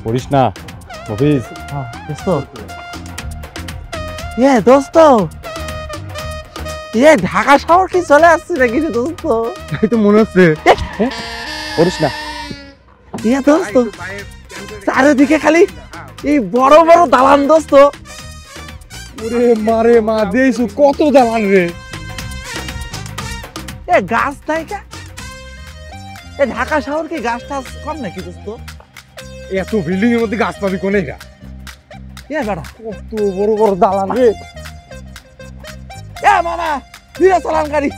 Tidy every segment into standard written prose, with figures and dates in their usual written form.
করিস না মফিজ। দোস্ত দোস্ত ঢাকা শহর কি চলে আসছে নাকি রে দোস্ত? তাই তো মনে হচ্ছে। করিস না দোস্ত, চারিদিকে খালি এই বড় বড় দালান দোস্ত। ওরে মারে মা, দেইছো কত দালান রে। গাছ নাই কা? ঢাকা শহর কি গাছ টাছ কম নাকি দোস্ত? এত বিল্ডিং এর মধ্যে গাছ পাবি কোনে গা? বেড়া কত বড় বড় দালান রে। মামা ধীরে চালান গাড়ি।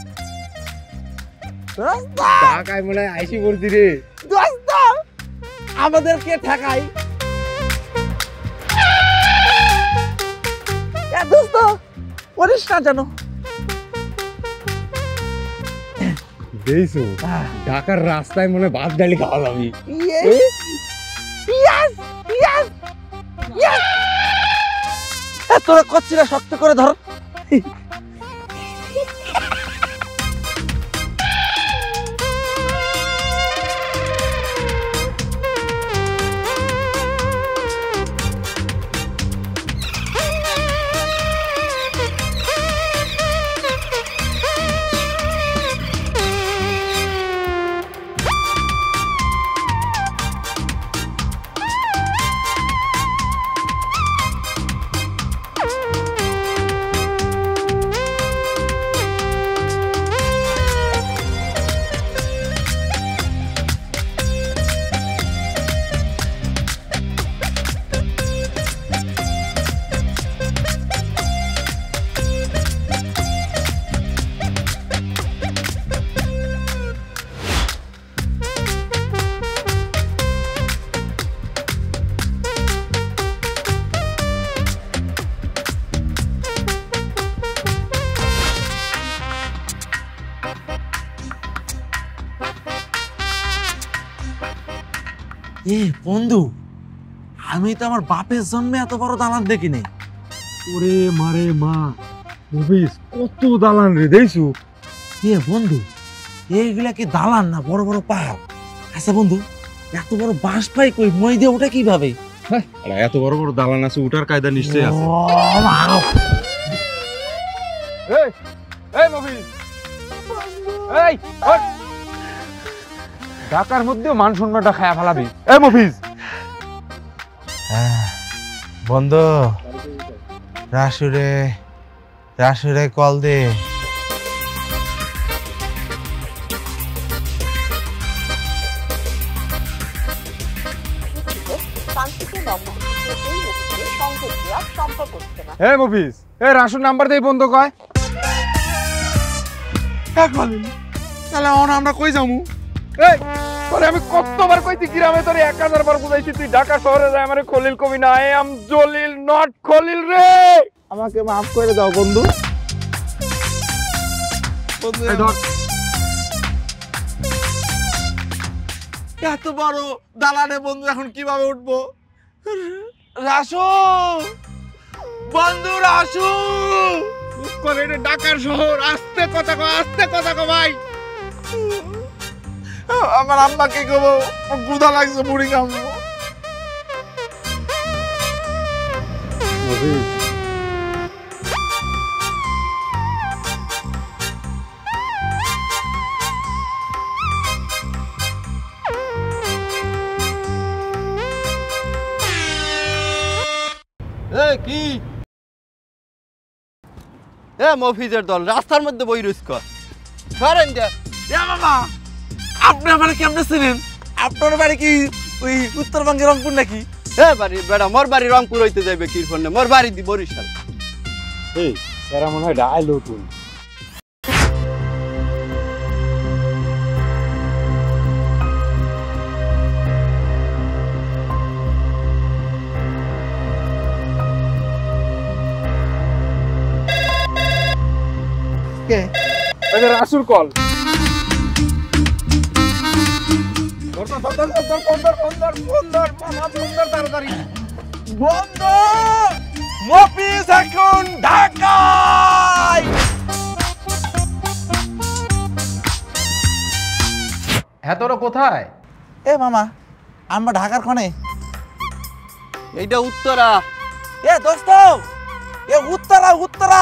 ঢাকায় মনে হয় আইসি পড়ছি রে। দোস্ত আমাদেরকে ঠেকাই। দোস্ত করিস না জানো। দেইছো ঢাকার রাস্তায় মনে ভাত ডালি খাওয়া যাবি। তোরা কচ্ছিরা শক্ত করে ধর। বন্ধু, আমি তো আমার বাপের জন্মে এত বড় দালান দেখি নাই। ওরে মারে মা, মফিজ কত দালান রে দেইছো। বন্ধু, এইগুলা কি দালান না বড় বড় পাহাড়? আচ্ছা বন্ধু, এত বড় বাঁশ পাই কই, মই দিয়ে ওটা কিভাবে? এত বড় বড় দালান আছে, উঠার কায়দা নিশ্চয় আছে। ঢাকার মধ্যে মান শূন্যটা খায়া ফেলাবি। মফিজ বন্ধু, রাসুরে রাসুরে কল দে। মফিজ রাসুর নাম্বার দিয়ে বন্ধ কয়। তাহলে আমরা কই যাবো? আমি কতবার কইছি গ্রামে তোর 1000 বার বুঝাইছি, তুই ঢাকা শহরে যাই আমারে খলিল কবি না। I am Jalil not Khalil রে। আমাকে মাফ করে দাও বন্ধু। এত বড় দালানে বন্ধু এখন কিভাবে উঠবো? রাসু বন্ধু, রাসু ঢাকার শহর, আস্তে কথা কো, আস্তে কথা কো ভাই। আমার আম্মাকে কব, ক্ষুধা লাগছে, মুড়ি খাবো। কি মফিজের দল রাস্তার মধ্যে বই রুজ কর। মামা, আপনি আমার কেমনে ছিলেন? আপনার বাড়ি কি ওই উত্তরবঙ্গের রংপুর নাকি? বাড়ি বেড়া, মোর বাড়ি রংপুর হইতে যাইবে কি ফোনে, মোর বাড়ি দি বরিশাল। এরা মনে হয় ডাইল তুই। রাসুর কল। বন্ধু, মফিজ এখন ঢাকায়। হ্যাঁ, তোরা কোথায়? মামা, আমরা ঢাকার কোণে। এইটা উত্তরা। এ দোস্ত, এ উত্তরা উত্তরা।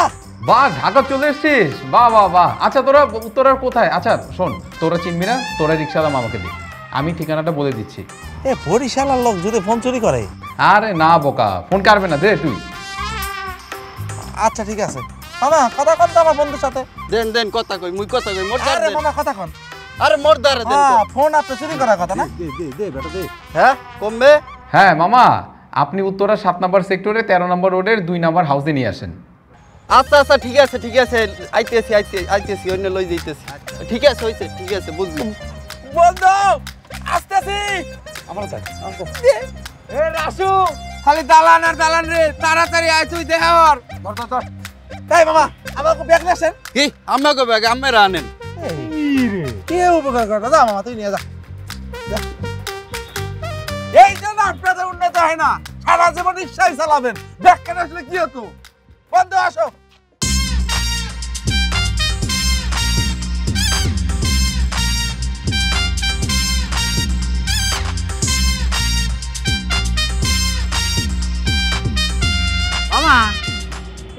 বাহ, ঢাকা চলে এসেছিস? বাহ বাহ বাহ। আচ্ছা তোরা উত্তরার কোথায়? আচ্ছা শোন, তোরা চিনবি না, তোরা রিক্সাওয়ালা মামাকে দে, আমি ঠিকানাটা বলে দিচ্ছি। এ বরিশালার লোক যদি ফোন চুরি করে? আরে না বোকা, ফোন কাটবে না, দে তুই। আচ্ছা ঠিক আছে মামা, কথা কন তো আমার বন্ধুর সাথে। দেন দেন কথা কই, মুই কথা কই, মোর দার আরে দেন। মামা কথা কন। আরে মোর দারে দেন। হ্যাঁ, ফোন আপনি চুরি করার কথা না? দে বেটা দে। হ্যাঁ কমবে। হ্যাঁ মামা, আপনি উত্তরা 7 নম্বর সেক্টরে 13 নম্বর রোডের 2 নম্বর হাউসে নিয়ে আসেন। আচ্ছা আচ্ছা ঠিক আছে ঠিক আছে, আইতেছি অন্য লই যাইতেছি। ঠিক আছে হইছে, ঠিক আছে বুঝলি। বন্ধু আসতেছি। আমার তাই এ রাসু, খালি দালান আর দালান রে, তাড়াতাড়ি আয় তুই দেখা আর ধর ধর ধর। তাই মামা, আমাকে ব্যাগ নিয়ে আসেন। কি আমাকে ব্যাগ আমেরা আনেন? কে উপকার করো? যা মামা, তুই নিয়ে যা। এই জন্য আপনাদের উন্নত হয় না, সারা জীবন রিক্সাই চালাবেন, ব্যাগ কেন আসলে কি হতো? বন্ধু আসো। মামা,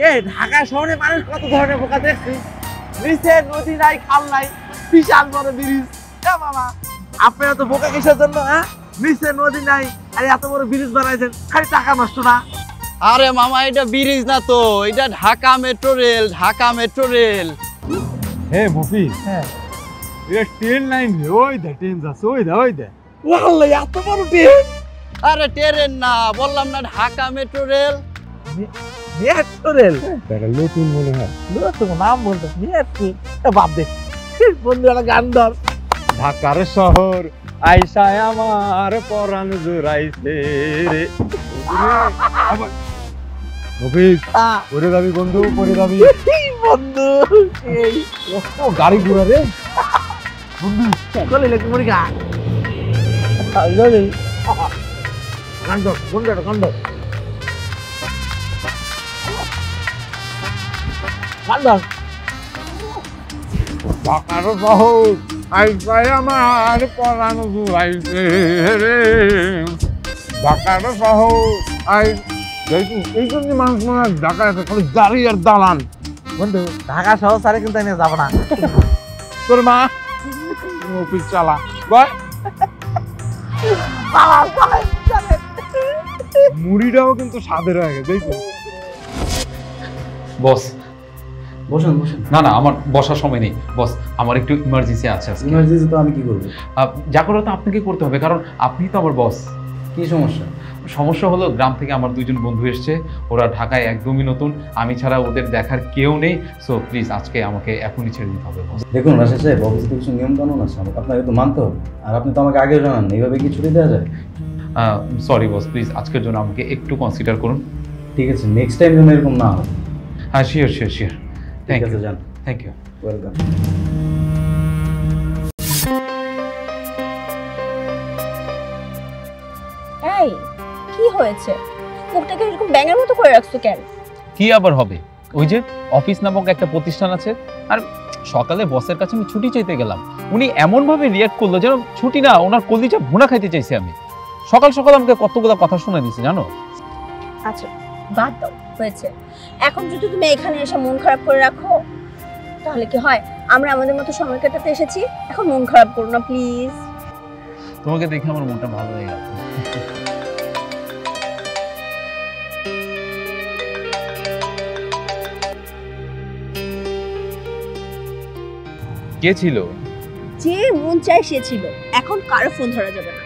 এই ঢাকা শহরে মানুষ কত ধরনের বোকা দেখছি। নিচে নদী নাই, খাল নাই, বিশাল বড় ব্রিজ। মামা আপনারা তো বোকা কিসের জন্য? হ্যাঁ, নিচে নদী নাই আর এত বড় ব্রিজ বানাইছেন, খালি টাকা নষ্ট না? আরে মামা এটা ব্রিজ না তো, এটা Dhaka metro rail, Dhaka metro rail. হে মফিজ, হ্যাঁ, এটা ট্রেন লাইন রে, ওই দে ট্রেন যাচ্ছে, ওই দে। ওয়াল্লাহ এত বড় ট্রেন! আরে ট্রেন না, বললাম না Dhaka metro rail. Metro rail? এটা নতুন মনে হয়। নতুন নাম বলতো মেট্রো। বাদ দে বন্ধু, একটা গান ধর। ঢাকার শহর আইসায় আমার পরাণ জুড়াইছে রে। মফিজ, পরে যাবি বন্ধু, পরে যাবি বন্ধু। এই গাড়ি ঘোড়া রে বন্ধু, চলে লেগে মরি গা। চলে গান ধর, বন্ধু একটা গান ধর। গান ধর। ঢাকার শহর আইসায় আমার পরাণ জুড়াইছে রে। ঢাকার শহর আই এই জন্য মানুষ মনে হয় ঢাকায় খালি গাড়ি আর দালান। বন্ধু, ঢাকা শহর সারে কিন্তু আমি যাবো না। তোর মা অফিস চালা বল। মুড়িটাও কিন্তু স্বাদের হয়ে গেছে দেখো। বস বসেন বসেন। না না, আমার বসার সময় নেই বস, আমার একটু ইমার্জেন্সি আছে আজকে। ইমার্জেন্সি তো আমি কি করবো? যা করো তো আপনাকে করতে হবে, কারণ আপনি তো আমার বস। কি সমস্যা? সমস্যা হলো, গ্রাম থেকে আমার 2জন বন্ধু এসছে, ওরা ঢাকায় একদমই নতুন, আমি ছাড়া ওদের দেখার কেউ নেই। সো প্লিজ আজকে আমাকে এখনই ছেড়ে দিতে হবে বস। দেখুন রাশেদ সাহেব, অফিসে কিছু নিয়ম কানুন আছে, আপনাকে তো মানতে হবে। আর আপনি তো আমাকে আগেও জানান, এইভাবে কি ছুটি দেওয়া যায়? সরি বস, প্লিজ আজকের জন্য আমাকে একটু কনসিডার করুন। ঠিক আছে, নেক্সট টাইম যেন এরকম না হয়। হ্যাঁ শিওর শিওর শিওর। ঠিক থ্যাংক আছে, ইউ, যান। Thank you. ওয়েলকাম। এই কি হয়েছে? মুখটাকে এরকম ব্যাঙের মতো করে রাখছো কেন? কি আবার হবে, ওই যে অফিস নামক একটা প্রতিষ্ঠান আছে, আর সকালে বসের কাছে আমি ছুটি চাইতে গেলাম, উনি এমন ভাবে রিয়াক্ট করলো যেন ছুটি না, ওনার কলিজা ভুনা খাইতে চাইছি আমি। সকাল সকাল আমাকে কতগুলো কথা শোনা দিয়েছে জানো। আচ্ছা বাদ দাও, হয়েছে। এখন যদি তুমি এখানে এসে মন খারাপ করে রাখো তাহলে কি হয়? আমরা আমাদের মতো সময় কাটাতে এসেছি, এখন মন খারাপ করো না প্লিজ। তোমাকে দেখে আমার মনটা ভালো হয়ে গেল। কে ছিল? যে মন চাই সে ছিল, এখন কারো ফোন ধরা যাবে না,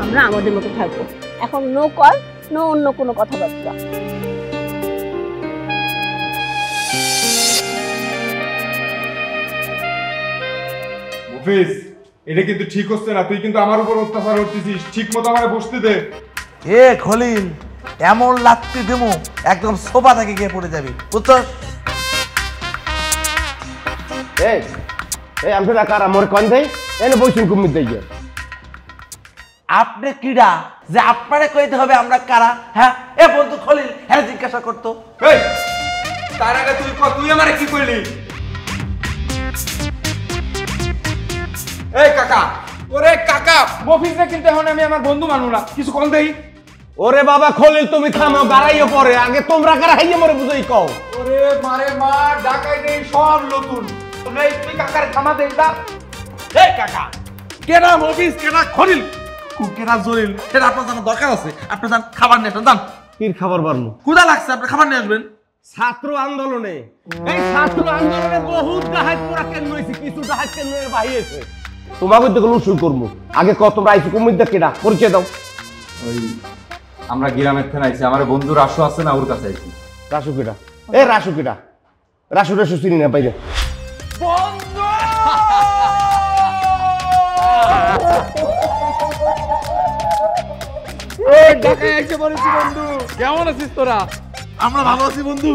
আমরা আমাদের মতো থাকবো। এখন নো কল, নো অন্য কোনো কথাবার্তা। মফিজ, এটা কিন্তু ঠিক হচ্ছে না, তুই কিন্তু আমার উপর অত্যাচার করতেছিস, ঠিক মতো আমারে বসতে দে। এ খলিল, এমন লাগতে দেবো একদম সোফা থেকে গিয়ে পড়ে যাবি, বুঝছো? এই আমি না কার আমার কোন দেই এনে বইছুন কুমির দেই। আপনি কিডা যে আপনারে কইতে হবে আমরা কারা? হ্যাঁ, এ বন্ধু খলিল হ্যাঁ জিজ্ঞাসা করতো। এই তার আগে তুই আমারে কি কইলি? এই কাকা, ওরে কাকা, মফিজে কিন্তু এখন আমি আমার বন্ধু মানু না, কিছু কল দেই। ওরে বাবা খলিল তুমি থামো গাড়াইও পরে আগে তোমরা কারা হাইয়ে মরে বুঝাই কও ওরে মারে মা ঢাকায় নেই সব নতুন তোমরা একটু কাকার থামা দেই না এই কাকা কেনা মফিজ কেনা খলিল কেনা জলিল সেটা আপনার জানার দরকার আছে আপনি যান খাবার নিয়ে আসবেন যান কির খাবার বারমু ক্ষুধা লাগছে আপনি খাবার নিয়ে আসবেন ছাত্র আন্দোলনে এই ছাত্র আন্দোলনে বহুত ডাহাত পুরা কেন হইছে কিছু ডাহাত কেন বাহিয়েছে তোমাকে তো লুসুল করমু আগে কত তোমরা আইছো কুমিদ্দা কেডা পরিচয় দাও ওই আমরা গ্রামের থেকে আইছি আমার বন্ধু রাসু আছে না ওর কাছে আইছি রাসু কেডা এ রাসু কেডা রাসু রাসু চিনি না পাইলে ঢাকায় এসে পড়েছি বন্ধু, কেমন আছিস তোরা? আমরা ভালো আছি বন্ধু।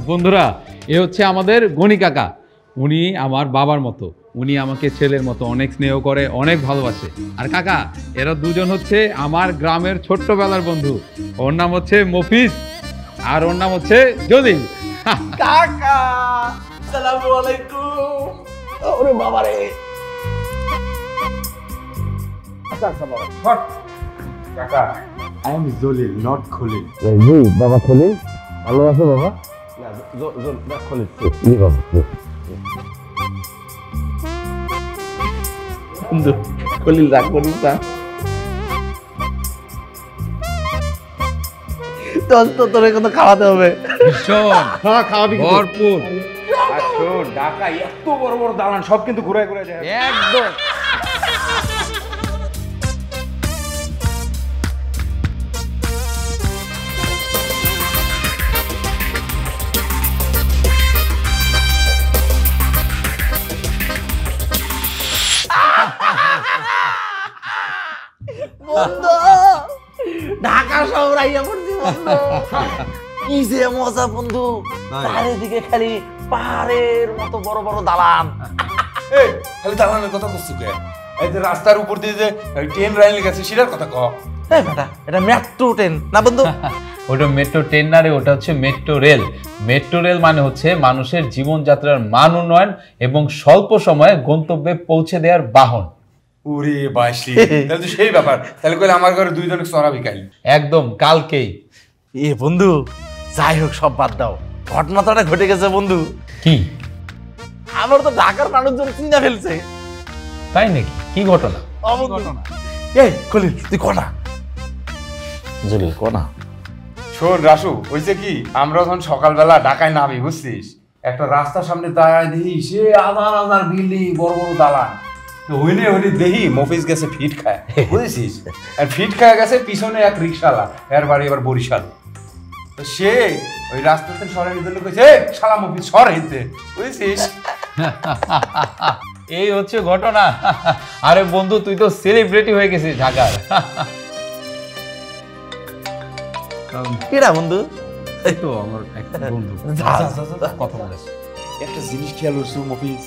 বন্ধুরা, এ হচ্ছে আমাদের গণি কাকা। উনি আমার বাবার মতো, উনি আমাকে ছেলের মতো অনেক স্নেহ করে, অনেক ভালোবাসে। আর কাকা, এরা দুজন হচ্ছে আমার গ্রামের ছোট্টবেলার বন্ধু। ওর নাম হচ্ছে মফিজ আর ওর নাম হচ্ছে জলিল। কাকা আসসালামু আলাইকুম। ওরে বাবা রে কাকা I am Jalil not Khalil. জি বাবা খলিল ভালো আছো বাবা? না খলিল জি বাবা। বন্ধু খলিল রাগ করিস না, তো তোর কত খাওয়াতে হবে। ভীষণ হ্যাঁ খাওয়াবি ভরপুর ঢাকা এত বড় বড় দালান সব কিন্তু ঘুরে ঘুরে যায় একদম। বন্ধু ঢাকা শহর আইয়া পড়ছি বন্ধু, কি যে মজা বন্ধু। চারিদিকে খালি পাহাড়ের মতো বড় বড় দালান। এই খালি দালানের কথা করছিস কে? এই যে রাস্তার উপর দিয়ে যে ট্রেন লাইন গেছে সেটার কথা কও। এই বেটা এটা মেট্রো ট্রেন না বন্ধু? ওটা মেট্রো ট্রেন না রে, ওটা হচ্ছে মেট্রো রেল। মেট্রো রেল মানে হচ্ছে মানুষের জীবনযাত্রার মান উন্নয়ন এবং স্বল্প সময়ে গন্তব্যে পৌঁছে দেওয়ার বাহন। ওরে বাইশি, তাহলে তো সেই ব্যাপার। তাহলে কইলে আমার ঘরে দুইজনে চড়াবি কাল। একদম কালকেই। এ বন্ধু যাই হোক সব বাদ দাও, ঘটনাটা ঘটে গেছে বন্ধু। কি? আমার তো ঢাকার মানুষজন চিনা ফেলছে। তাই নাকি? কি ঘটনা? এই খলিল তুই কনা জলিল কনা। শোন রাসু, হইছে কি, আমরা যখন সকালবেলা ঢাকায় নামি বুঝছিস, একটা রাস্তার সামনে দাঁড়ায় দেখি সে হাজার হাজার বিল্ডিং বড় বড় দালান। হইলে হইলে দেখি মফিজ গেছে ফিট খায়, বুঝেছিস? আর ফিট খায় গেছে পিছনে এক রিক্সাওয়ালা, এর বাড়ি এবার বরিশাল। তো সে ওই রাস্তাতে সরে নিতে কইছে শালা মফিজ সর হইতে, বুঝেছিস? এই হচ্ছে ঘটনা। আরে বন্ধু, তুই তো সেলিব্রিটি হয়ে গেছিস ঢাকার। কেডা বন্ধু? এই তো আমার এক বন্ধু, কথা বলেছে। একটা জিনিস খেয়াল হচ্ছে মফিজ,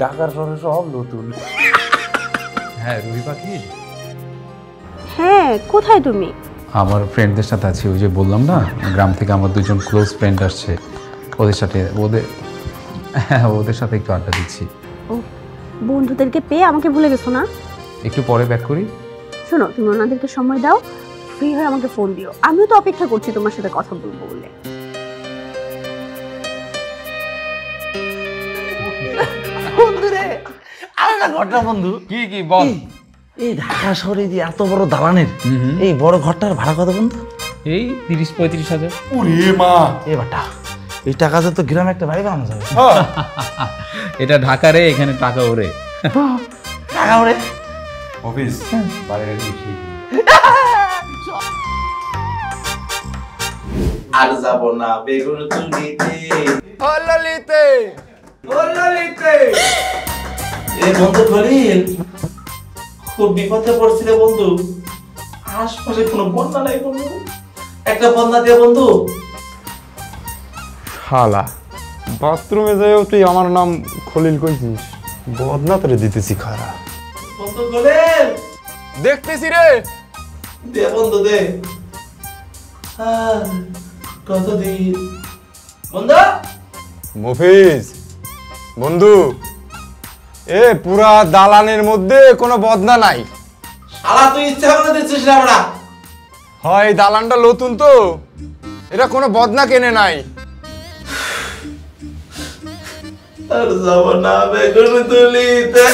ঢাকার শহরে সব নতুন। হ্যাঁ রুহি পাখি, হ্যাঁ কোথায় তুমি? আমার ফ্রেন্ডদের সাথে আছি। ওই যে বললাম না, গ্রাম থেকে আমার দুজন ক্লোজ ফ্রেন্ড আসছে, ওদের সাথে ওদের সাথে একটু আড্ডা দিচ্ছি। ও বন্ধুদেরকে পেয়ে আমাকে ভুলে গেছো না? একটু পরে ব্যাক করি। শোনো, তুমি ওনাদেরকে সময় দাও, ফ্রি হয়ে আমাকে ফোন দিও। আমিও তো অপেক্ষা করছি তোমার সাথে কথা বলবো বলে। বন্ধু রে আর একটা ঘটনা বন্ধু। কি কি বল? এই ঢাকা শহরে যে এত বড় দালানের এই বড় ঘরটার ভাড়া কত বন্ধু? এই 30-35 হাজার। ওরে মা, এ বাটা এই টাকাতে তো গ্রামে একটা বাড়ি বানানো যাবে। এটা ঢাকা রে, এখানে টাকা ওরে। টাকা ওরে মফিজ বাড়িটা কি আর যাব না বেগুন চুরিতে ললিতে ললিতে। এই বন্ধু খলিল খুব বিপদে পড়ছিলে বন্ধু, আশপাশে কোনো বন্যা নাই বন্ধু, একটা বন্যা দিয়ে বন্ধু। শালা বাথরুমে যাইও তুই আমার নাম খলিল কইছিস, বদনা তোরে দিতেছি খারা। বন্ধু খলিল দেখতেছি রে। দে বন্ধু দে। কতদিন বন্ধু? মফিজ বন্ধু, এ পুরা দালানের মধ্যে কোনো বদনা নাই। শালা তুই ইচ্ছা করে দিচ্ছিস না বড়া। হয় দালানটা নতুন তো, এটা কোনো বদনা কেনে নাই। আর যাব না বেগুন তুলিতে।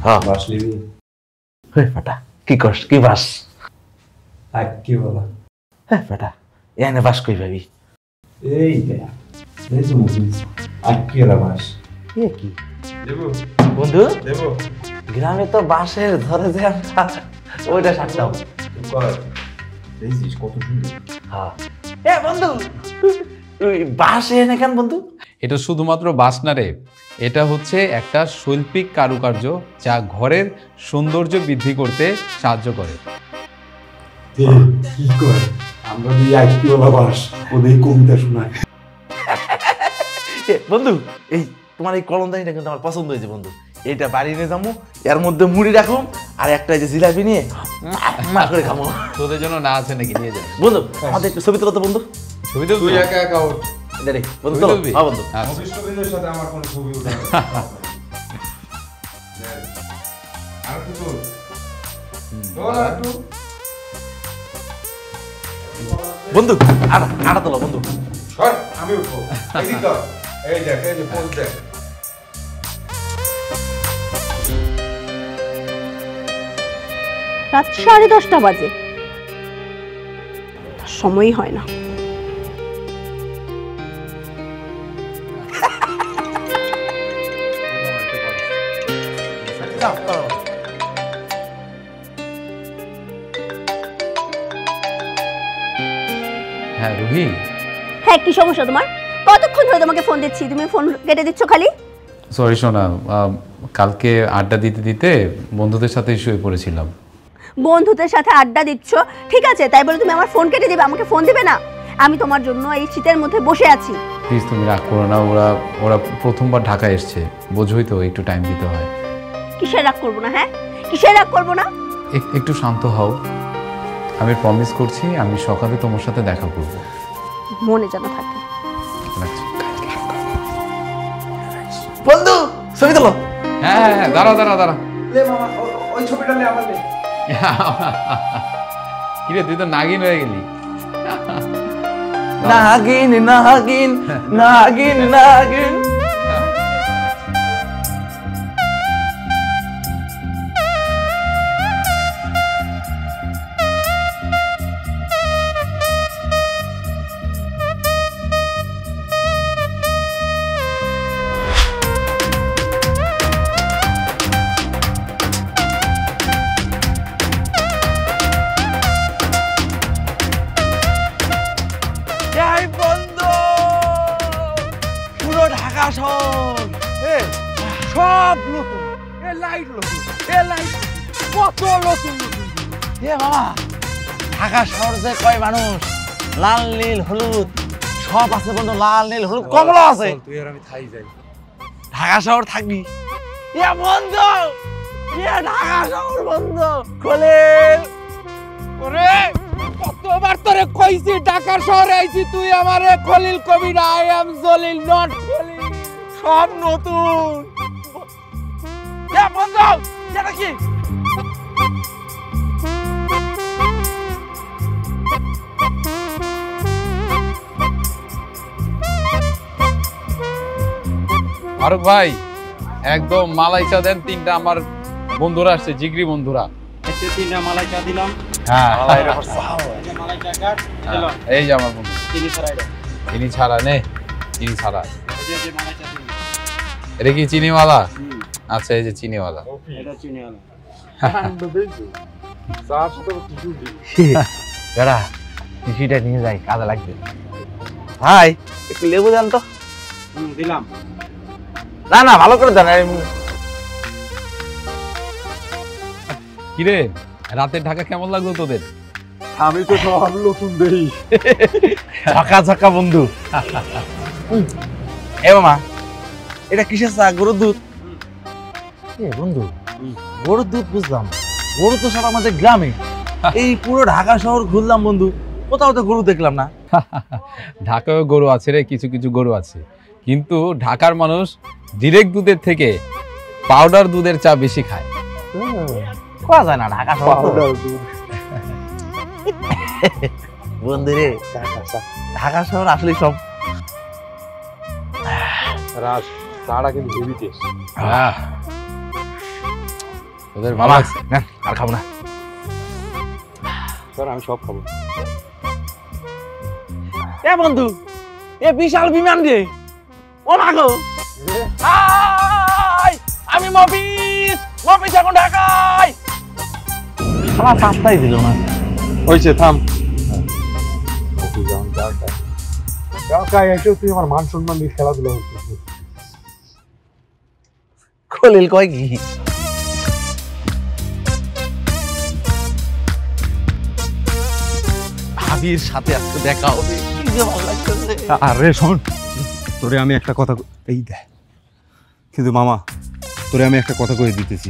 হ্যাঁ বাস লিবি ফাটা কি করস কি বাস? কি বলা হ্যাঁ ফাটা এনে বাস কই ভাবি? এই এই যে মুভিস কি এলা বাস এ কি দেবো বন্ধু? দেবো গ্রামে তো বাঁশের ধরে যে ওইটা সারতাম। দেখছিস কত সুন্দর। হ্যাঁ এ বন্ধু তুই বাঁশ এনে কেন বন্ধু? এটা শুধুমাত্র বাস না রে, এটা হচ্ছে একটা শৈল্পিক কারুকার্য যা ঘরের সৌন্দর্য বৃদ্ধি করতে সাহায্য করে। কি করে আমরা দুই আইকি বলা বাস ওদের কবিতা শোনায়। বন্ধু এই তোমার এই কলমদানিটা কিন্তু আমার পছন্দ হয়েছে বন্ধু। এইটা বাড়ি নিয়ে যাবো, এর মধ্যে মুড়ি রাখুন আর একটা যে জিলাপি নিয়ে মা করে খাবো। তোদের জন্য না আছে নাকি? নিয়ে যাবে বন্ধু আমাদের একটু ছবি তোলো তো বন্ধু। ছবি তুলবি? তুই একা একা ওঠ। রে বন্ধু ছবি তোলো। তুলবি? হ্যাঁ বন্ধু। আচ্ছা। অভিষ্টবিন্দের সাথে আমার কোনো ছবি উঠে আর একটু তোল। তোল আর একটু। বন্ধু আটা তোলো বন্ধু। সর, আমি উঠবো। এদিক কর। এই দেখ, এই যে পোজ দেখ। রাত 10:30 বাজে, সময়ই হয় না। হ্যাঁ রুহি, হ্যাঁ কি সমস্যা তোমার? কতক্ষণ ধরে তোমাকে ফোন দিচ্ছি, তুমি ফোন কেটে দিচ্ছ খালি। সরি সোনা, কালকে আড্ডা দিতে দিতে বন্ধুদের সাথে শুয়ে পড়েছিলাম। বন্ধুদের সাথে আড্ডা দিচ্ছ ঠিক আছে, তাই বলে তুমি আমার ফোন কেটে দিবে? আমাকে ফোন দিবে না? আমি তোমার জন্য এই শীতের মধ্যে বসে আছি। প্লিজ তুমি রাগ করো না, ওরা প্রথমবার ঢাকায় এসছে, বোঝোই তো একটু টাইম দিতে হয়। কিসের রাগ করবো না? হ্যাঁ কিসের রাগ করবো না? একটু শান্ত হও, আমি প্রমিস করছি আমি সকালে তোমার সাথে দেখা করব। মনে যেন থাকে। রাখছি। বন্ধু ছবি তোলো। হ্যাঁ হ্যাঁ হ্যাঁ, দাঁড়া দাঁড়া দাঁড়া। লে মামা ওই ছবিটা লে আমার লে। কিরে তুই তো নাগিন হয়ে গেলি। নাগিন নাগিন নাগিন নাগিন। এই বন্ধু পুরো ঢাকা শহর সব নতুন, এ লাইট নতুন, এ লাইট কত নতুন নতুন। এ মামা ঢাকা শহর যে কয় মানুষ, লাল নীল হলুদ সব আছে বন্ধু, লাল নীল হলুদ কমলা আছে। তুই আর আমি থাই যাই। ঢাকা শহর থাকবি এ বন্ধু, এ ঢাকা শহর বন্ধু খোলেন। ওরে কতবার তোরে কইছি ঢাকা শহরে আইছি, তুই আমারে খলিল কবি না। I am Jalil not Khalil. সব নতুন। এ বন্ধু এটা কি? ফারুক ভাই, একদম মালাই চা দেন 3টা, আমার বন্ধুরা আসছে, জিগরি বন্ধুরা। হ্যাঁ এই যে আমার বন্ধু। চিনি ছাড়া নে, চিনি ছাড়া। এটা কি চিনিওয়ালা? আচ্ছা এই যে চিনিওয়ালা। দাঁড়া টিসিটা নিয়ে যাই, কাজে লাগবে। ভাই একটু লেবু দেন তো। দিলাম। না না ভালো করে দেন। কিরে রাতের ঢাকা কেমন লাগলো তোদের? আমি তো সব নতুন দেই। ঝাকা ঝাকা বন্ধু। এ মামা এটা কিসের চা? গরুর দুধ? এ বন্ধু গরুর দুধ বুঝলাম, গরু তো সব আমাদের গ্রামে। এই পুরো ঢাকা শহর ঘুরলাম বন্ধু, কোথাও তো গরু দেখলাম না। ঢাকায় গরু আছে রে, কিছু কিছু গরু আছে, কিন্তু ঢাকার মানুষ ডিরেক্ট দুধের থেকে পাউডার দুধের চা বেশি খায়। খাওয়া যায় না ঢাকা শহর বন্ধু রে, ঢাকা শহর আসলে সব রাজ চাটা কিন্তু হেভি টেস্ট। ওদের ভালো আছে না, আর খাবো না। স্যার আমি সব খাবো। এ বন্ধু, এ বিশাল বিমান রে, ও মাগো আমি মফিস এখন ঢাকায়। আমার পাঁচটাই দিল না। হয়েছে থাম। ঢাকায় এসেও তুই আমার মান সম্মান দিয়ে খেলাধুলা করছিস। খলিল কয় কি? ভাবির সাথে আজকে দেখা হবে, কি যে ভালো লাগতেছে। আরে শোন, তোরে আমি একটা কথা এই দেখ, কিন্তু মামা তোরে আমি একটা কথা কয়ে দিতেছি,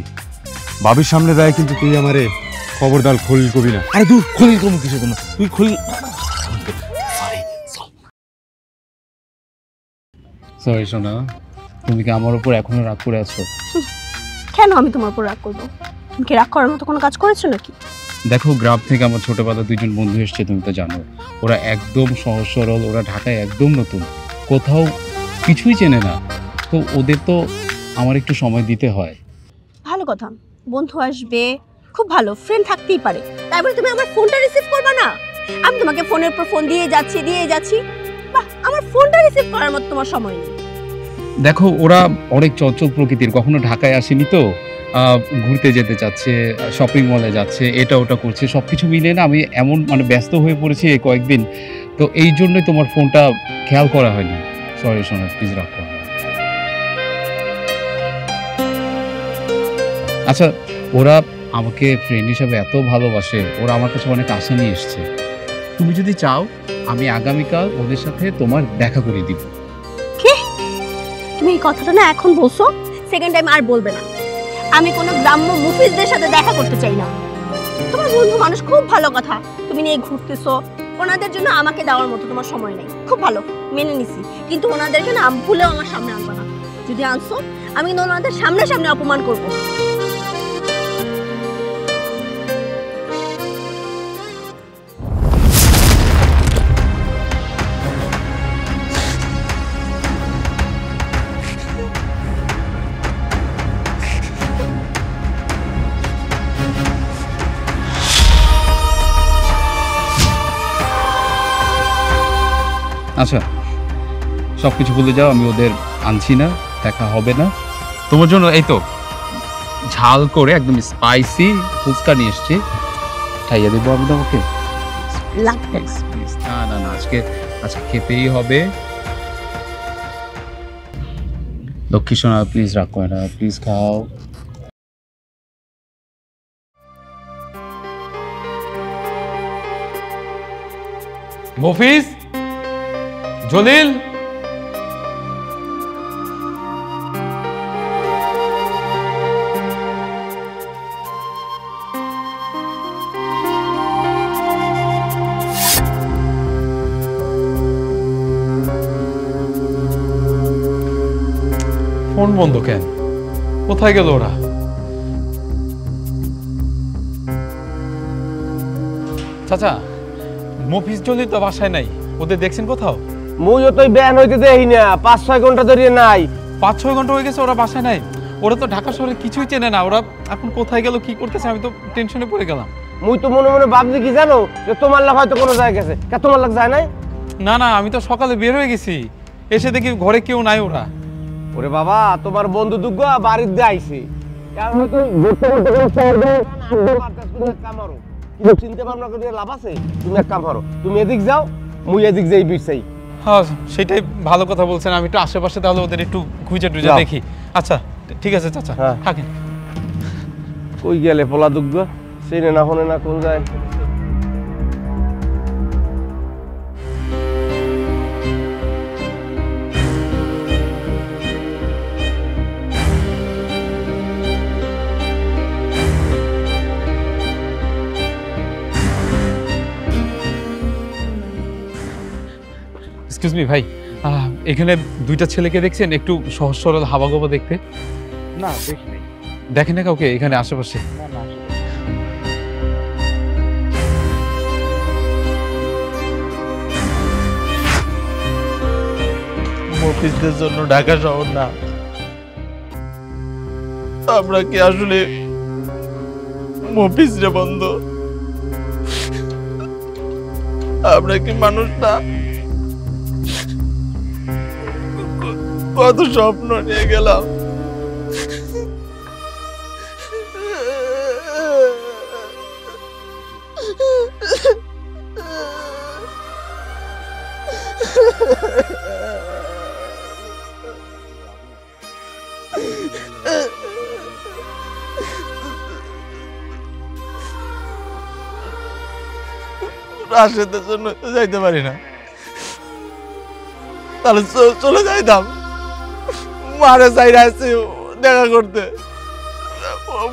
ভাবির সামনে যায় কিন্তু তুই আমারে খবরদার খলিল কবি না। আরে দূর, খলিল কম কিছু জন্য তুই খলিল। সরি সোনা, তুমি কি আমার উপর এখনো রাগ করে আছো? কেন আমি তোমার উপর রাগ করবো? তুমি কি রাগ করার মতো কোনো কাজ করেছো নাকি? দেখো, গ্রাম থেকে আমার ছোটবেলা দুইজন বন্ধু এসছে, তুমি তো জানো। ওরা একদম সহজ সরল, ওরা ঢাকায় একদম নতুন, কোথাও কিছুই চেনে না, তো ওদের তো আমার একটু সময় দিতে হয়। ভালো কথা, বন্ধু আসবে, খুব ভালো, ফ্রেন্ড থাকতেই পারে, তাই বলে তুমি আমার ফোনটা রিসিভ করবে না? আমি তোমাকে ফোনের পর ফোন দিয়ে যাচ্ছি, বাহ, আমার ফোনটা রিসিভ করার মতো তোমার সময় নেই। দেখো, ওরা অনেক চঞ্চল প্রকৃতির, কখনো ঢাকায় আসেনি তো, ঘুরতে যেতে চাচ্ছে, শপিং মলে যাচ্ছে, এটা ওটা করছে, সব কিছু মিলিয়ে না আমি এমন মানে ব্যস্ত হয়ে পড়েছি এই কয়েকদিন, তো এই জন্যই তোমার ফোনটা খেয়াল করা হয়নি। সরি সোনা, প্লিজ রাখ করো না। আচ্ছা, ওরা আমাকে ফ্রেন্ড হিসাবে এত ভালোবাসে, ওরা আমার কাছে অনেক আশা নিয়ে এসছে। তুমি যদি চাও, আমি আগামীকাল ওদের সাথে তোমার দেখা করে দিব। কি? তুমি এই কথাটা না এখন বলছো, সেকেন্ড টাইম আর বলবে না। আমি কোনো গ্রাম্য মুফিসদের সাথে দেখা করতে চাই না। তোমার বন্ধু মানুষ, খুব ভালো কথা, তুমি নিয়ে ঘুরতেছো, ওনাদের জন্য আমাকে দেওয়ার মতো তোমার সময় নেই, খুব ভালো, মেনে নিছি, কিন্তু ওনাদেরকে না ভুলেও আমার সামনে আনবা না। যদি আনছো, আমি কিন্তু ওনাদের সামনে অপমান করবো। আচ্ছা, সব কিছু ভুলে যাও, আমি ওদের আনছি না, দেখা হবে না। তোমার জন্য এই তো ঝাল করে একদম স্পাইসি ফুচকা নিয়ে এসছি, খাইয়ে দেবো আমি তোমাকে। না না, আজকে খেতেই হবে। লক্ষ্মী সোনা, প্লিজ রাগ করে না, প্লিজ খাও। মফিজ, জলিল, ফোন বন্ধ কেন? কোথায় গেল ওরা? চাচা, মফিজ জলিল তো বাসায় নাই, ওদের দেখছেন কোথাও? মুইও তো ব্যান হইতে দেই না, 5-6 ঘন্টা ধরে নাই। 5-6 ঘন্টা হয়ে গেছে ওরা বাসায় নাই। ওরা তো ঢাকা শহরে কিছুই চেনে না, ওরা এখন কোথায় গেল, কি করতেছে, আমি তো টেনশনে পড়ে গেলাম। মুই তো মনে মনে ভাবছি কি জানো, যে তোমার লাগ হয়তো কোনো জায়গায় গেছে। কে তোমার লাগ যায় নাই? না না, আমি তো সকালে বের হয়ে গেছি, এসে দেখি ঘরে কেউ নাই ওরা। ওরে বাবা, তোমার বন্ধু দুগ্গ বাড়ির দিয়ে আইছে, কারণ হয়তো ঘুরতে ঘুরতে কোনো শহর যায়, তুমি এক কাম করো, কিন্তু চিন্তা ভাবনা করে লাভ আছে। তুমি এক কাম করো, তুমি এদিক যাও, মুই এদিক যাই বিরসাই। হ্যাঁ, সেটাই ভালো কথা বলছেন, আমি একটু আশেপাশে তাহলে ওদের একটু খুঁজে টুজে দেখি। আচ্ছা ঠিক আছে চাচা, থাকেন। কই গেলে পোলা দুগ্গ, চেনে না হনে না কোন যায়। এক্সকিউজ মি ভাই, এখানে দুইটা ছেলেকে দেখছেন একটু সহজ সরল হাবাগোবা দেখতে? না দেখিনি। দেখেন না কাউকে এখানে আশেপাশে? না না মফিজদের জন্য ঢাকা শহর না, আমরা কি আসলে মফিজ রে বন্ধু? আমরা কি মানুষ না? কত স্বপ্ন নিয়ে গেলাম, রাশেদের জন্য যাইতে পারি না, তাহলে চলে যাইতাম। মারে চাইরা আসছি দেখা করতে,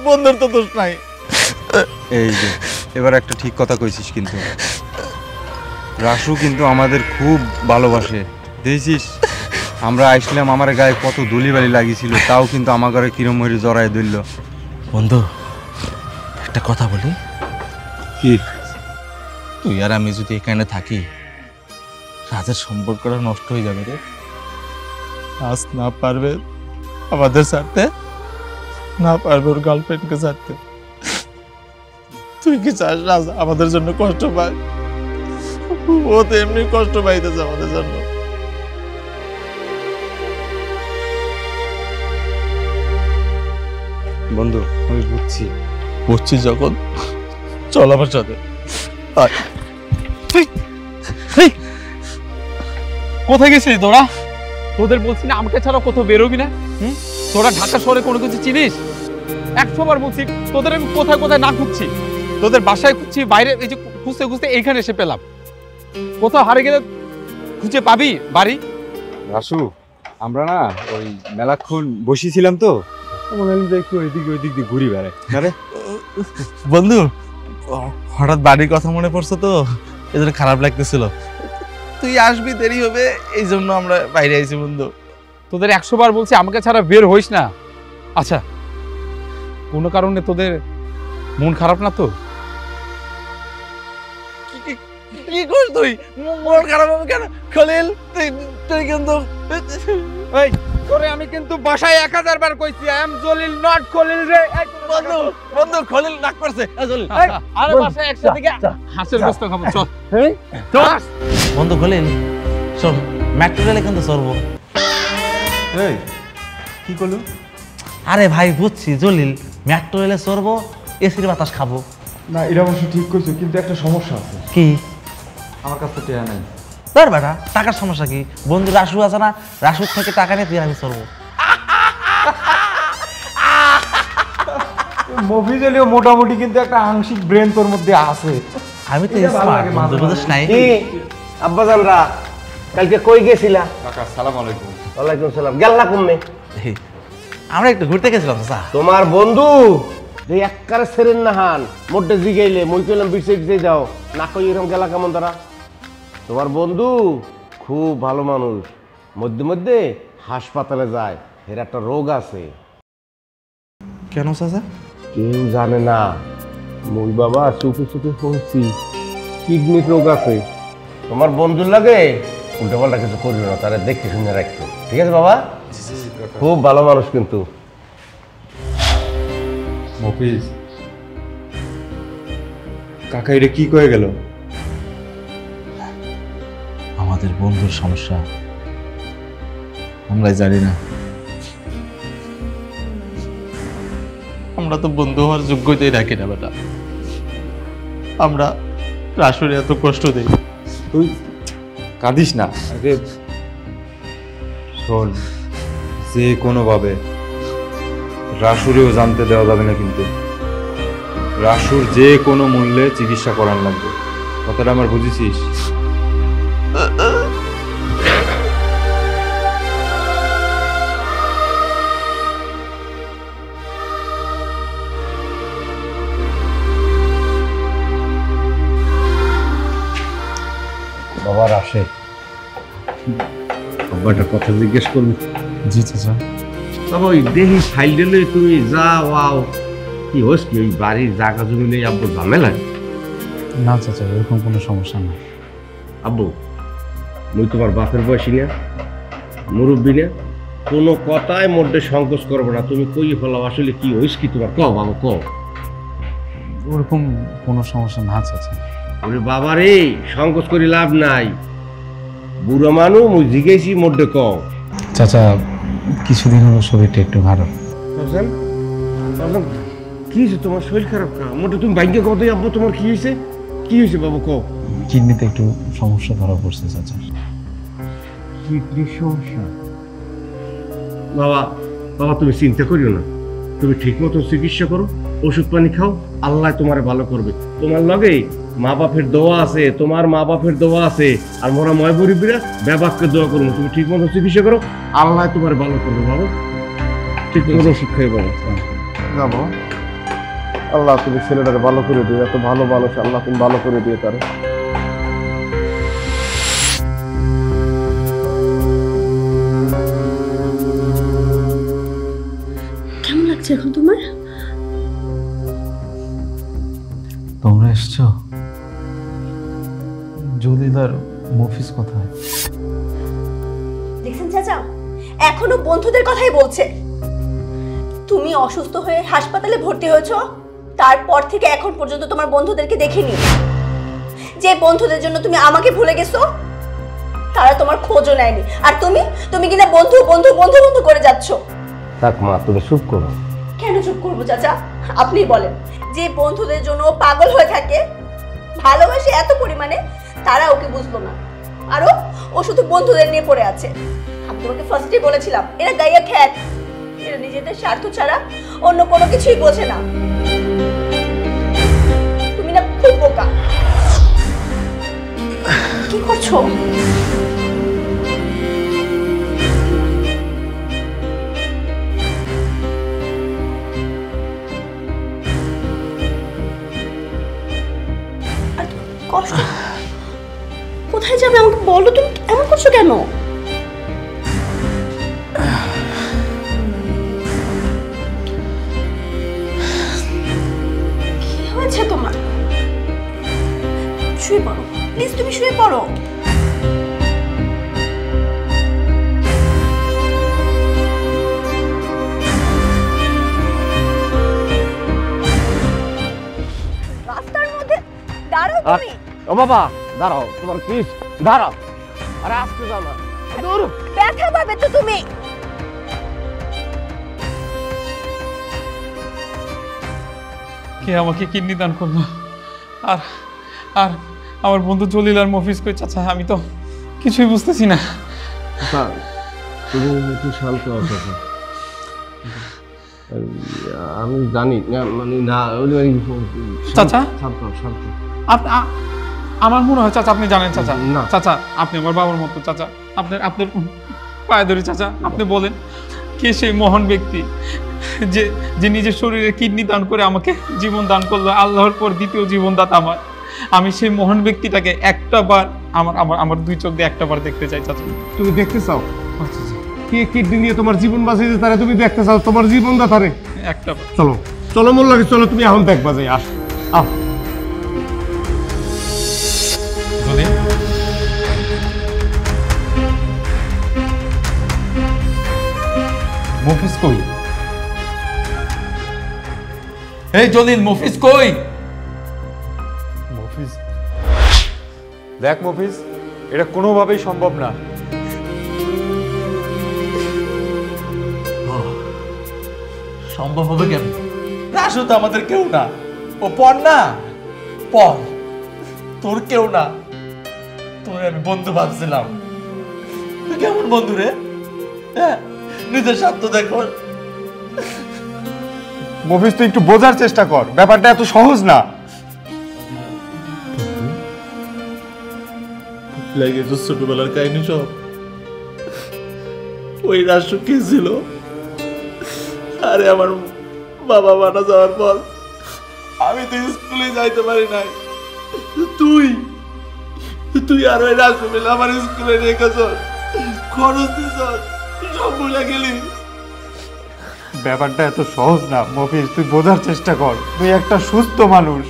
বন্ধুর তো দোষ নাই। এই যে এবার একটা ঠিক কথা কইছিস, কিন্তু রাসু কিন্তু আমাদের খুব ভালোবাসে। দেখছিস আমরা আসলাম, আমার গায়ে কত ধুলিবালি লাগিয়েছিল, তাও কিন্তু আমার ঘরে কিরম হয়ে জড়াই ধরল। বন্ধু একটা কথা বলি, কি? তুই আর আমি যদি এখানে থাকি, রাজের সম্পর্কটা নষ্ট হয়ে যাবে রে। রাজ না পারবে আমাদের সাথে, না পারবে ওর গার্লফ্রেন্ডকে ছাড়তে। তুই কি চাস রাজ আমাদের জন্য কষ্ট পায়? ও তো এমনি কষ্ট পাইতেছে আমাদের জন্য। বন্ধু আমি বুঝছি যখন চল আমার সাথে। কোথায় গেছিস তোরা? তোদের বলছি না আমাকে ছাড়া কোথাও বেরোবি না। তোরা ঢাকা শহরে কোনো কিছু চিনিস? 100 বার বলছি তোদের আমি কোথায় কোথায় না খুঁজছি, তোদের বাসায় খুঁজছি, বাইরে এই যে খুঁজতে খুঁজতে এইখানে এসে পেলাম। কোথাও হারিয়ে গেলে খুঁজে পাবি বাড়ি? রাসু আমরা না ওই মেলাক্ষণ বসেছিলাম তো, মনে হলো যে একটু ওইদিক দিয়ে ঘুরি বেড়াই। আরে বন্ধু হঠাৎ বাড়ির কথা মনে পড়ছে তো, এদের খারাপ লাগতেছিল। তুই আসবি দেরি হবে, এই জন্য আমরা বাইরে আইছি বন্ধু। তোদের 100 বার বলছি আমাকে ছাড়া বের হইস না। আচ্ছা কোনো কারণে তোদের মন খারাপ না তো? কি করিস তুই? মন খারাপ হবে কেন খলিল? তুই কিন্তু তোরে আমি কিন্তু বাসায় 1000 বার কইছি I am Jalil not Khalil রে। বন্ধু বন্ধু খলিল ডাক করছে। জলিল আরে বাসায় একসাথে হাসের গোস্ত খাবো, চল চল। বন্ধু খলিল শোন, মেট্রো রেলে কিন্তু চড়বো। এই কি করলো? আরে ভাই বুঝছি জলিল, মেট্রো রেলে চড়বো, এসির বাতাস খাবো। না এটা অবশ্য ঠিক করছো, কিন্তু একটা সমস্যা আছে। কি? আমার কাছে টাকা নাই। তোর বেটা টাকার সমস্যা কি? বন্ধু রাসু আছে না, রাসুর থেকে টাকা নিয়ে তুই আমি চলবো। মুভি জলিও মোটামুটি কিন্তু একটা আংশিক ব্রেন তোর মধ্যে আছে। আমি তো স্মার্ট বন্ধু, বুঝছ নাই? কি আব্বাজানরা কালকে কই গেছিলা? কাকা আসসালামু আলাইকুম। ওয়ালাইকুম সালাম। গেল্লা কমনে? আমরা একটু ঘুরতে গেছিলাম চাচা। তোমার বন্ধু যে এককারে সেরেন না হান মোটে জিগাইলে মই কইলাম বিছে বিছে যাও, না কই এরকম গেলা কেমন তারা? তোমার বন্ধু খুব ভালো মানুষ, মধ্যে মধ্যে হাসপাতালে যায়, এর একটা রোগ আছে। কেন চাচা? কেউ জানে না, মই বাবা চুপে চুপে শুনছি কিডনির রোগ আছে। তোমার বন্ধুর লাগে উল্টো পাল্টা কিছু করিও না, তারা দেখতে শুনে রাখতো, ঠিক আছে বাবা? খুব ভালো মানুষ কিন্তু। মফিজ কাকা এটা কি কয়ে গেল? আমাদের বন্ধুর সমস্যা আমরা জানি না। আমরা তো বন্ধু হওয়ার যোগ্যতাই রাখি না বেটা, আমরা রাসুরে এত কষ্ট দেই। তুই কাঁদিস না। আরে শোন, যে কোনোভাবে রাসুরেও জানতে দেওয়া যাবে না, কিন্তু রাসুর যে কোনো মূল্যে চিকিৎসা করার লাগবে, কথাটা আমার বুঝেছিস? বাবা রাশে বাবা একটা কথা জিজ্ঞেস করবো? জি চাচা। বাবা ওই দেখি ফাইল দিলে তুমি যাও কি হোস কি ওই বাড়ির জায়গা জমি নেই আব্বু ঝামেলা? না চাচা, এরকম কোনো সমস্যা না। আব্বু মুই তোমার বাপের বয়সী না, মুরব্বী না, কোনো কথায় মধ্যে সংকোচ করবো না। তুমি কই ফেলাও আসলে কি হইস কি তোমার, কও বাবা কও। ওরকম কোনো সমস্যা না চাচা। আমি বাবারে সংকোচ করে লাভ নাই, বুড়ো মানুষ মুই জিজ্ঞেসি মধ্যে কও। চাচা কিছুদিন হলো শরীরটা একটু খারাপ। কি হয়েছে তোমার? শরীর খারাপ কা মোটে তুমি বাইকে কত আব্বু তোমার কি হয়েছে? কি হয়েছে বাবু কও। কিডনিতে একটু সমস্যা ধরা পড়ছে চাচা। কিডনি সমস্যা? বাবা বাবা তুমি চিন্তা করিও না, তুমি ঠিক মতো চিকিৎসা করো, ওষুধ পানি খাও, আল্লাহ তোমারে ভালো করবে। তোমার লগে মা বাপের দোয়া আছে, তোমার মা বাপের দোয়া আছে, আর মোরা ময় গরিবরা ব্যাপারকে দোয়া করবো। তুমি ঠিক মতো চিকিৎসা করো, আল্লাহ তোমারে ভালো করবে বাবা। ঠিক মতো ওষুধ খাই বাবা। যাবো আল্লাহ তুমি ছেলেটাকে ভালো করে দিও, এত ভালো ভালোবাসা আল্লাহ তুমি ভালো করে দিও তারে। কেমন লাগছে এখন তোমার? তোমরা এসছো? জলিদার মফিজ কোথায়? দেখছেন চাচা, এখনো বন্ধুদের কথাই বলছে। তুমি অসুস্থ হয়ে হাসপাতালে ভর্তি হয়েছো, তারপর থেকে এখন পর্যন্ত তোমার বন্ধুদেরকে দেখিনি। যে বন্ধুদের জন্য তুমি আমাকে ভুলে গেছো, তারা তোমার খোঁজও নেয়নি। আর তুমি কিনা বন্ধু বন্ধু বন্ধু বন্ধু করে যাচ্ছ। থাক মা তুমি চুপ করো। কেন চুপ করবো চাচা? আপনি বলেন, যে বন্ধুদের জন্য ও পাগল হয়ে থাকে, ভালোবাসে এত পরিমাণে, তারা ওকে বুঝলো না, আরো ও শুধু বন্ধুদের নিয়ে পড়ে আছে। আমি তোমাকে ফার্স্টে বলেছিলাম, এরা গাইয়া খ্যাত, এরা নিজেদের স্বার্থ ছাড়া অন্য কোনো কিছুই বোঝে না। তুমি না খুব বোকা। কি করছো? কষ্ট কোথায় যাবে আমাকে বলো। তুমি এমন করছো কেন? কি হয়েছে তোমার? শুয়ে পড়ো প্লিজ, তুমি শুয়ে পড়ো। রাস্তার মধ্যে দাঁড়াও তুমি। ও বাবা দাঁড়াও, তোমার কি দাঁড়াও, আরে আসতে যাও না, দূর ব্যথা পাবে তো তুমি। কে আমাকে কিডনি দান করলো? আর আর আমার বন্ধু জলিল আর মফিজ কই চাচা? আমি তো কিছুই বুঝতেছি না। তুমি একটু শান্ত আছো। আমি জানি না মানে না চাচা শান্ত শান্ত। আমার মনে হয় চাচা আপনি জানেন চাচা। না চাচা আপনি আমার বাবার মতো চাচা। আপনার পায়ে ধরি চাচা, আপনি বলেন কে সেই মহান ব্যক্তি যে নিজের শরীরে কিডনি দান করে আমাকে জীবন দান করলো, আল্লাহর পর দ্বিতীয় জীবনদাতা আমার। আমি সেই মহান ব্যক্তিটাকে একটা বার আমার দুই চোখ দিয়ে একটা বার দেখতে চাই চাচা। তুমি দেখতে চাও কে কিডনি নিয়ে তোমার জীবন বাঁচিয়েছে তারে তুমি দেখতে চাও, তোমার জীবনদাতারে একটা বার। চলো চলো মোর লাগে, চলো তুমি এখন দেখবা যাই। আস জলিল মফিজ কই? এই জলিল মফিজ কই? মফিজ, দেখ মফিজ, এটা কোনোভাবেই সম্ভব না। সম্ভব হবে কেন? রাসু তো আমাদের কেউ না, ও পর না, পর তোর কেউ না। তোর আমি বন্ধু ভাবছিলাম, তুই কেমন বন্ধু রে? হ্যাঁ নিজের স্বার্থ দেখো। মফিজ তুই একটু বোঝার চেষ্টা কর, ব্যাপারটা এত সহজ না। লাগে তো ছোটবেলার কাহিনী সব। ওই রাসু কে ছিল? আরে আমার বাবা মারা যাওয়ার পর আমি তো স্কুলে যাইতে পারি নাই। তুই আর ওই রাসু মিলে আমার স্কুলে রেখেছ। খরচ দিছ সব ভুলে গেলি। ব্যাপারটা এত সহজ না মফিজ, তুই বোঝার চেষ্টা কর। তুই একটা সুস্থ মানুষ,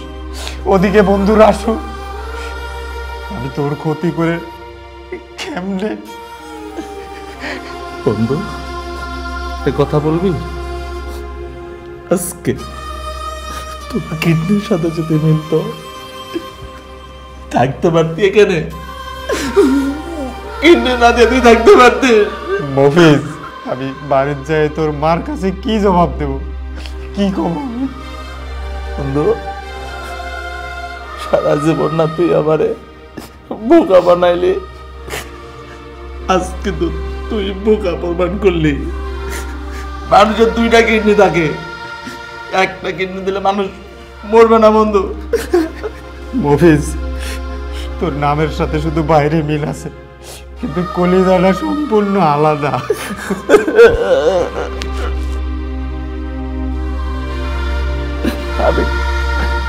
ওদিকে বন্ধুরা আসুক, আমি তোর ক্ষতি করে কেমনে? বন্ধু একটা কথা বলবি? আজকে তোমার কিডনির সাথে যদি মিলতো থাকতে পারতি এখানে, কিডনি না দিয়ে তুই থাকতে পারতিস। মফিজ, আমি বাড়ির যাই তোর মার কাছে কি জবাব দেব, কি কব? বন্ধু সারা জীবন না তুই আমারে বোকা বানাইলি, আজকে তো তুই বোকা প্রমাণ করলি। মানুষের দুইটা কিডনি থাকে, একটা কিডনি দিলে মানুষ মরবে না বন্ধু। মফিজ, তোর নামের সাথে শুধু বাইরে মিল আছে, কিন্তু কলিজাটা সম্পূর্ণ আলাদা।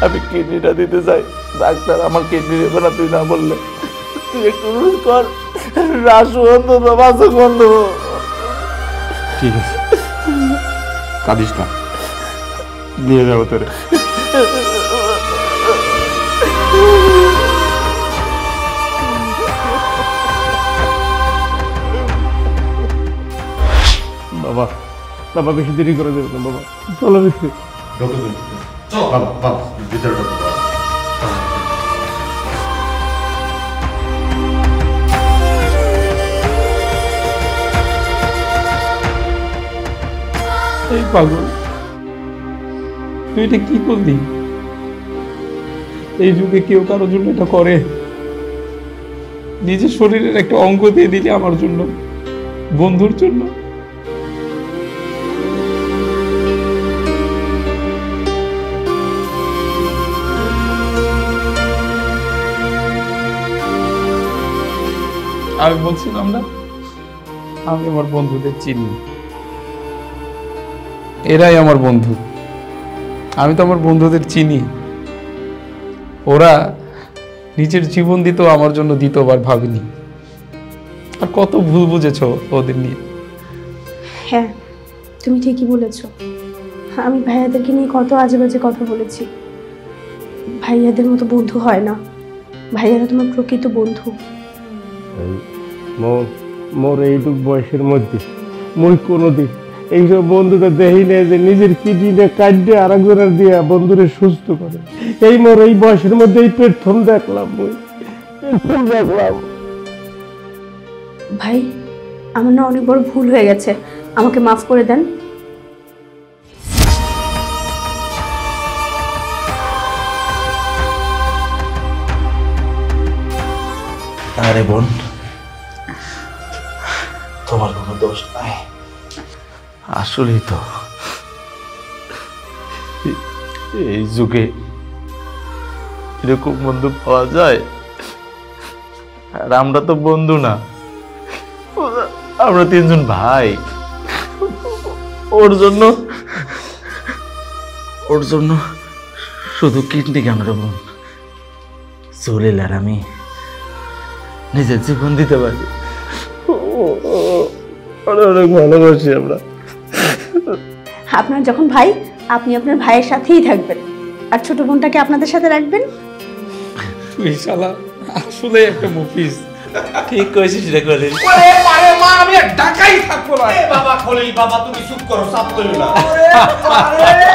আমি কিডনিটা দিতে চাই, ডাক্তার আমার কিডনি দেবে না তুই না বললে। তুই একটু অনুরোধ কর, রাসু অন্তত বাঁচো বন্ধু। ঠিক আছে, কাঁদিস না, দিয়ে যাবো তোরে। বাবা বাবা বেশি দেরি করে দেবে না বাবা, চলো ভিতরে। এই পাগল, তুই এটা কি করলি? এই যুগে কেউ কারোর জন্য এটা করে? নিজের শরীরের একটা অঙ্গ দিয়ে দিলি আমার জন্য, বন্ধুর জন্য। আমি বলছিলাম না, আমি আমার বন্ধুদের চিনি, এরাই আমার বন্ধু। আমি তো আমার বন্ধুদের চিনি, ওরা নিজের জীবন দিত আমার জন্য, দ্বিতীয়বার ভাবিনি। আর কত ভুল বুঝেছ ওদের নিয়ে। হ্যাঁ, তুমি ঠিকই বলেছ। আমি ভাইয়াদেরকে নিয়ে কত আজে বাজে কথা বলেছি। ভাইয়াদের মতো বন্ধু হয় না, ভাইয়ারা তোমার প্রকৃত বন্ধু। মোর এইটুক বয়সের মধ্যে মই কোনোদিন এইসব বন্ধুকে দেখি না যে নিজের কিডনিটা কাটে আর একজনের দিয়ে বন্ধুরে সুস্থ করে। এই মোর এই বয়সের মধ্যে এই প্রথম দেখলাম, ভাই, আমার না অনেক বড় ভুল হয়ে গেছে, আমাকে মাফ করে দেন। আরে বোন, তোমার কোনো দোষ নাই। আসলেই তো এই যুগে এরকম বন্ধু পাওয়া যায়। আর আমরা তো বন্ধু না, আমরা তিনজন ভাই। ওর জন্য শুধু কিডনি কেন রে বোন, চলিল আর আমি নিজের জীবন দিতে পারি। অনেক ভালোবাসি আমরা। আপনার যখন ভাই, আপনি আপনার ভাইয়ের সাথেই থাকবেন, আর ছোট বোনটাকে আপনাদের সাথে রাখবেন। তুই শালা আসলে একটা মফিজ। ঠিক কইছিস রে কলিল। ওরে মারে মা, আমি আর ঢাকাই থাকবো না। বাবা খলিল, বাবা তুমি চুপ করো, চাপ করিও না। আরে